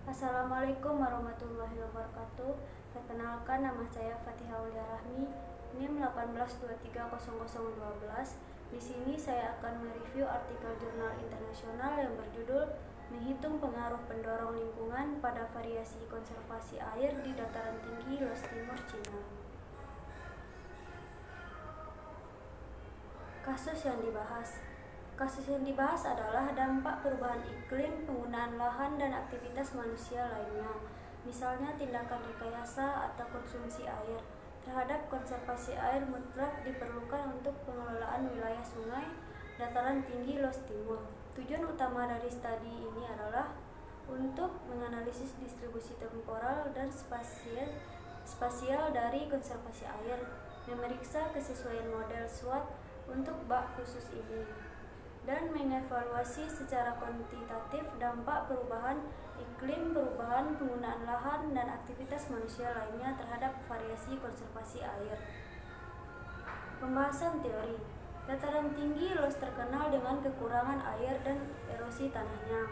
Assalamualaikum warahmatullahi wabarakatuh. Perkenalkan, nama saya Fatihah Aulia Rahmi, NIM 18230012. Di sini saya akan mereview artikel jurnal internasional yang berjudul Menghitung Pengaruh Pendorong Lingkungan pada Variasi Konservasi Air di Dataran Tinggi Laos Timur Cina. Kasus yang dibahas adalah dampak perubahan iklim, penggunaan lahan, dan aktivitas manusia lainnya, misalnya tindakan rekayasa atau konsumsi air terhadap konservasi air mutlak diperlukan untuk pengelolaan wilayah sungai dataran tinggi Laos Timur. Tujuan utama dari studi ini adalah untuk menganalisis distribusi temporal dan spasial dari konservasi air, memeriksa kesesuaian model SWOT untuk bab khusus ini, dan mengevaluasi secara kuantitatif dampak perubahan iklim, perubahan penggunaan lahan, dan aktivitas manusia lainnya terhadap variasi konservasi air. Pembahasan teori. Dataran tinggi Laos terkenal dengan kekurangan air dan erosi tanahnya.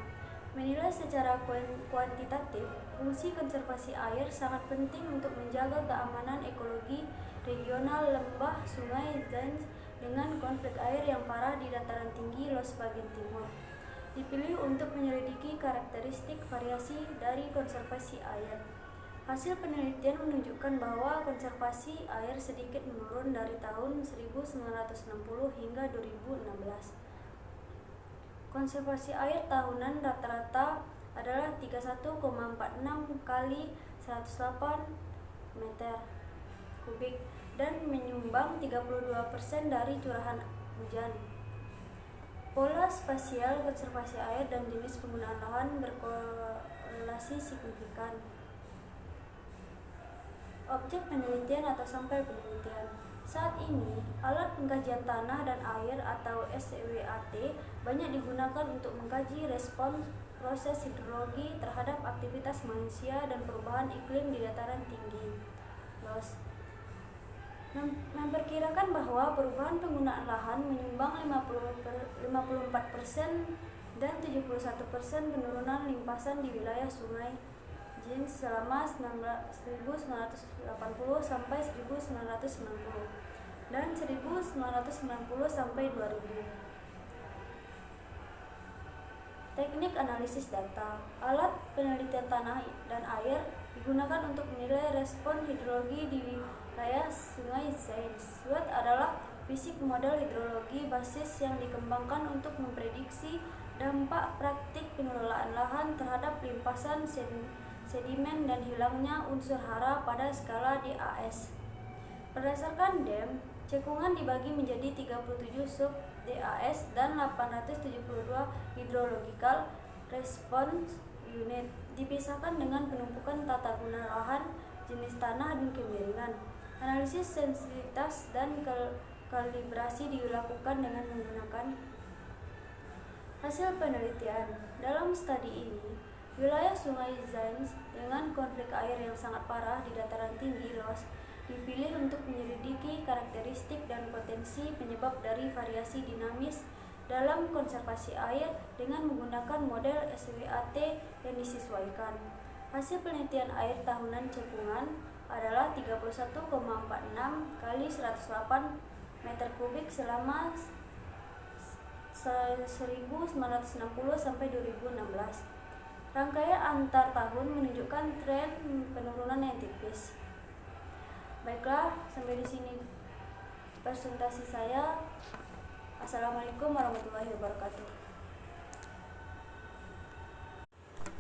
Menilai secara kuantitatif, fungsi konservasi air sangat penting untuk menjaga keamanan ekologi regional lembah Sungai Zains dengan konflik air yang parah di dataran tinggi Laos bagian timur. Dipilih untuk menyelidiki karakteristik variasi dari konservasi air. Hasil penelitian menunjukkan bahwa konservasi air sedikit menurun dari tahun 1960 hingga 2016. Konservasi air tahunan rata-rata adalah 31,46 kali 108 meter kubik dan menyumbang 32% dari curahan hujan. Pola spasial konservasi air dan jenis penggunaan lahan berkorelasi signifikan. Objek penelitian atau sampel penelitian. Saat ini, alat pengkajian tanah dan air atau SWAT banyak digunakan untuk mengkaji respons proses hidrologi terhadap aktivitas manusia dan perubahan iklim di dataran tinggi Laos. Memperkirakan bahwa perubahan penggunaan lahan menyumbang 54% dan 71% penurunan limpasan di wilayah Sungai Zains selama 1980 sampai 1990 dan 1990 sampai 2000. Teknik analisis data. Alat penelitian tanah dan air digunakan untuk menilai respon hidrologi di wilayah Sungai Zains. SWOT adalah fisik model hidrologi basis yang dikembangkan untuk memprediksi dampak praktik pengelolaan lahan terhadap limpasan sedimen dan hilangnya unsur hara pada skala DAS. Berdasarkan DEM, cekungan dibagi menjadi 37 sub DAS dan 872 hydrological response unit, dipisahkan dengan penumpukan tata guna lahan, jenis tanah, dan kemiringan. Analisis sensitivitas dan kalibrasi dilakukan dengan menggunakan hasil penelitian. Dalam studi ini, wilayah Sungai Zains dengan konflik air yang sangat parah di dataran tinggi Laos dipilih untuk menyelidiki karakteristik dan potensi penyebab dari variasi dinamis dalam konservasi air dengan menggunakan model SWAT yang disesuaikan. Hasil penelitian air tahunan cekungan adalah 31,46 kali 108 meter kubik selama 1960 sampai 2016. Rangkaian antar tahun menunjukkan tren penurunan yang tipis. Baiklah, sampai di sini presentasi saya. Assalamualaikum warahmatullahi wabarakatuh.